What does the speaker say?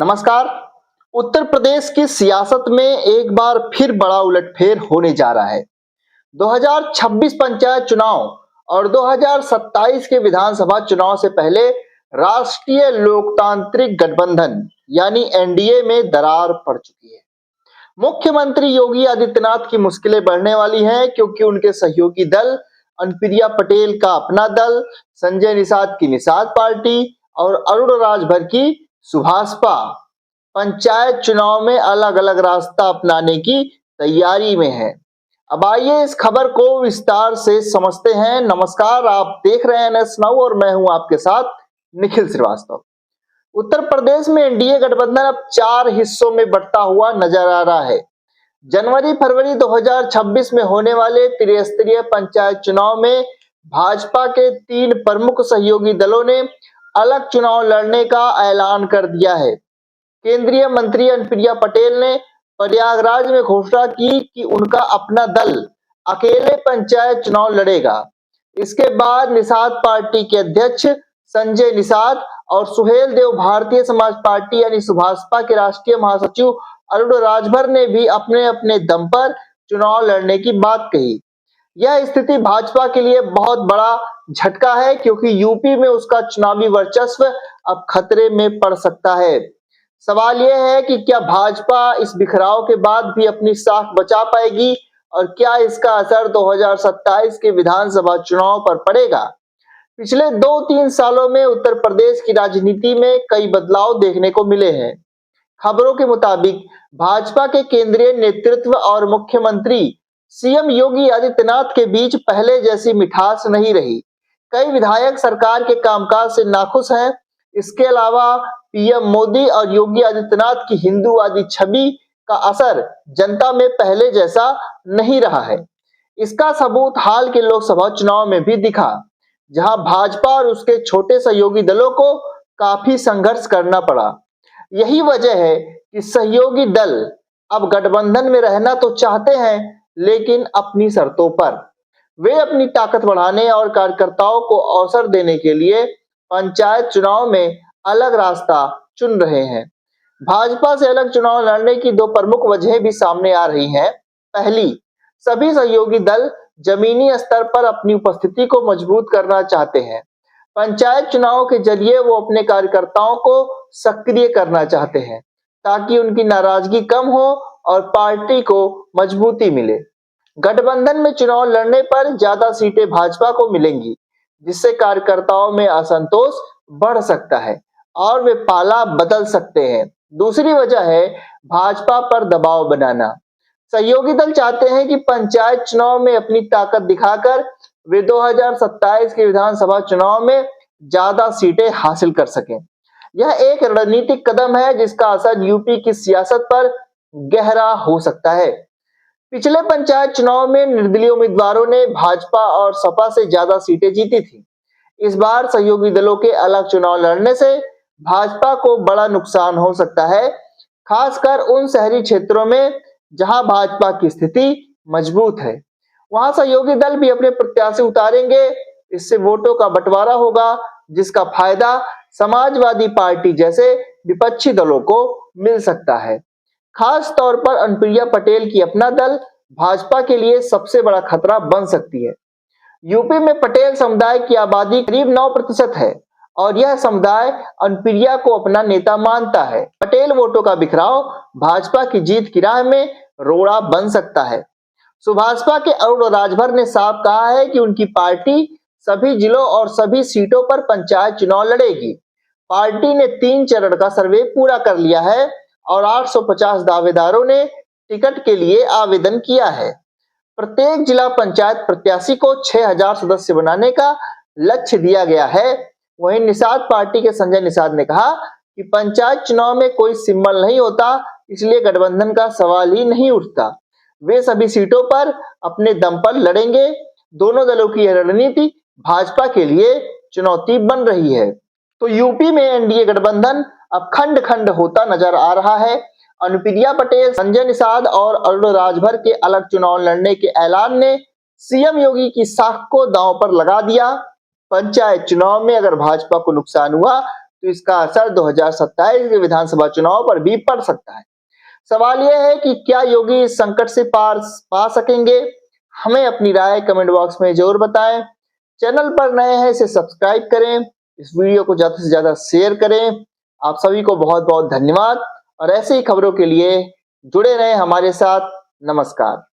नमस्कार। उत्तर प्रदेश की सियासत में एक बार फिर बड़ा उलटफेर होने जा रहा है। 2026 पंचायत चुनाव और 2027 के विधानसभा चुनाव से पहले राष्ट्रीय लोकतांत्रिक गठबंधन यानी एनडीए में दरार पड़ चुकी है। मुख्यमंत्री योगी आदित्यनाथ की मुश्किलें बढ़ने वाली हैं क्योंकि उनके सहयोगी दल अनुप्रिया पटेल का अपना दल, संजय निषाद की निषाद पार्टी और अरुण राजभर की सुभाषपा पंचायत चुनाव में अलग अलग रास्ता अपनाने की तैयारी में है। अब आइए इस खबर को विस्तार से समझते हैं। नमस्कार, आप देख रहे हैं एनएस नाउ और मैं हूं आपके साथ निखिल श्रीवास्तव। उत्तर प्रदेश में एनडीए गठबंधन अब 4 हिस्सों में बंटा हुआ नजर आ रहा है। जनवरी-फरवरी 2026 में होने वाले त्रिस्तरीय पंचायत चुनाव में भाजपा के 3 प्रमुख सहयोगी दलों ने अलग चुनाव लड़ने का ऐलान कर दिया है। केंद्रीय मंत्री अनुप्रिया पटेल ने प्रयागराज में घोषणा की कि उनका अपना दल अकेले पंचायत चुनाव लड़ेगा। इसके बाद निषाद पार्टी के अध्यक्ष संजय निषाद और सुहेल देव भारतीय समाज पार्टी यानी सुभाषपा के राष्ट्रीय महासचिव अरुण राजभर ने भी अपने अपने दम पर चुनाव लड़ने की बात कही। यह स्थिति भाजपा के लिए बहुत बड़ा झटका है क्योंकि यूपी में उसका चुनावी वर्चस्व अब खतरे में पड़ सकता है। सवाल यह है कि क्या भाजपा इस बिखराव के बाद भी अपनी साख बचा पाएगी और क्या इसका असर 2027 के विधानसभा चुनाव पर पड़ेगा। पिछले 2-3 सालों में उत्तर प्रदेश की राजनीति में कई बदलाव देखने को मिले हैं। खबरों के मुताबिक भाजपा के केंद्रीय नेतृत्व और मुख्यमंत्री सीएम योगी आदित्यनाथ के बीच पहले जैसी मिठास नहीं रही। कई विधायक सरकार के कामकाज से नाखुश हैं। इसके अलावा पीएम मोदी और योगी आदित्यनाथ की हिंदूवादी छवि का असर जनता में पहले जैसा नहीं रहा है। इसका सबूत हाल के लोकसभा चुनाव में भी दिखा, जहां भाजपा और उसके छोटे सहयोगी दलों को काफी संघर्ष करना पड़ा। यही वजह है कि सहयोगी दल अब गठबंधन में रहना तो चाहते हैं, लेकिन अपनी शर्तों पर। वे अपनी ताकत बढ़ाने और कार्यकर्ताओं को अवसर देने के लिए पंचायत चुनाव में अलग रास्ता चुन रहे हैं। भाजपा से अलग चुनाव लड़ने की 2 प्रमुख वजहें भी सामने आ रही हैं। पहली, सभी सहयोगी दल जमीनी स्तर पर अपनी उपस्थिति को मजबूत करना चाहते हैं। पंचायत चुनाव के जरिए वो अपने कार्यकर्ताओं को सक्रिय करना चाहते हैं ताकि उनकी नाराजगी कम हो और पार्टी को मजबूती मिले। गठबंधन में चुनाव लड़ने पर ज्यादा सीटें भाजपा को मिलेंगी, जिससे कार्यकर्ताओं में असंतोष बढ़ सकता है और वे पाला बदल सकते हैं। दूसरी वजह है भाजपा पर दबाव बनाना। सहयोगी दल चाहते हैं कि पंचायत चुनाव में अपनी ताकत दिखाकर वे 2027 के विधानसभा चुनाव में ज्यादा सीटें हासिल कर सकें। यह एक रणनीतिक कदम है जिसका असर यूपी की सियासत पर गहरा हो सकता है। पिछले पंचायत चुनाव में निर्दलीय उम्मीदवारों ने भाजपा और सपा से ज्यादा सीटें जीती थी। इस बार सहयोगी दलों के अलग चुनाव लड़ने से भाजपा को बड़ा नुकसान हो सकता है, खासकर उन शहरी क्षेत्रों में जहां भाजपा की स्थिति मजबूत है। वहां सहयोगी दल भी अपने प्रत्याशी उतारेंगे। इससे वोटों का बंटवारा होगा, जिसका फायदा समाजवादी पार्टी जैसे विपक्षी दलों को मिल सकता है। खास तौर पर अनुप्रिया पटेल की अपना दल भाजपा के लिए सबसे बड़ा खतरा बन सकती है। यूपी में पटेल समुदाय की आबादी करीब 9% है और यह समुदाय अनुप्रिया को अपना नेता मानता है। पटेल वोटों का बिखराव भाजपा की जीत की राह में रोड़ा बन सकता है। सुभाषपा के अरुण राजभर ने साफ कहा है कि उनकी पार्टी सभी जिलों और सभी सीटों पर पंचायत चुनाव लड़ेगी। पार्टी ने 3 चरण का सर्वे पूरा कर लिया है और 850 दावेदारों ने टिकट के लिए आवेदन किया है। प्रत्येक जिला पंचायत प्रत्याशी को 6000 सदस्य बनाने का लक्ष्य दिया गया है। वहीं निषाद पार्टी के संजय निषाद ने कहा कि पंचायत चुनाव में कोई सिंबल नहीं होता, इसलिए गठबंधन का सवाल ही नहीं उठता। वे सभी सीटों पर अपने दम पर लड़ेंगे। दोनों दलों की यह रणनीति भाजपा के लिए चुनौती बन रही है। तो यूपी में एनडीए गठबंधन अब खंड खंड होता नजर आ रहा है। अनुप्रिया पटेल, संजय निषाद और अरुण राजभर के अलग चुनाव लड़ने के ऐलान ने सीएम योगी की साख को दांव पर लगा दिया। पंचायत चुनाव में अगर भाजपा को नुकसान हुआ तो इसका असर 2027 के विधानसभा चुनाव पर भी पड़ सकता है। सवाल यह है कि क्या योगी इस संकट से पार पा सकेंगे? हमें अपनी राय कमेंट बॉक्स में जरूर बताएं। चैनल पर नए हैं इसे सब्सक्राइब करें, इस वीडियो को ज्यादा से ज्यादा शेयर करें। आप सभी को बहुत बहुत धन्यवाद और ऐसी ही खबरों के लिए जुड़े रहें हमारे साथ। नमस्कार।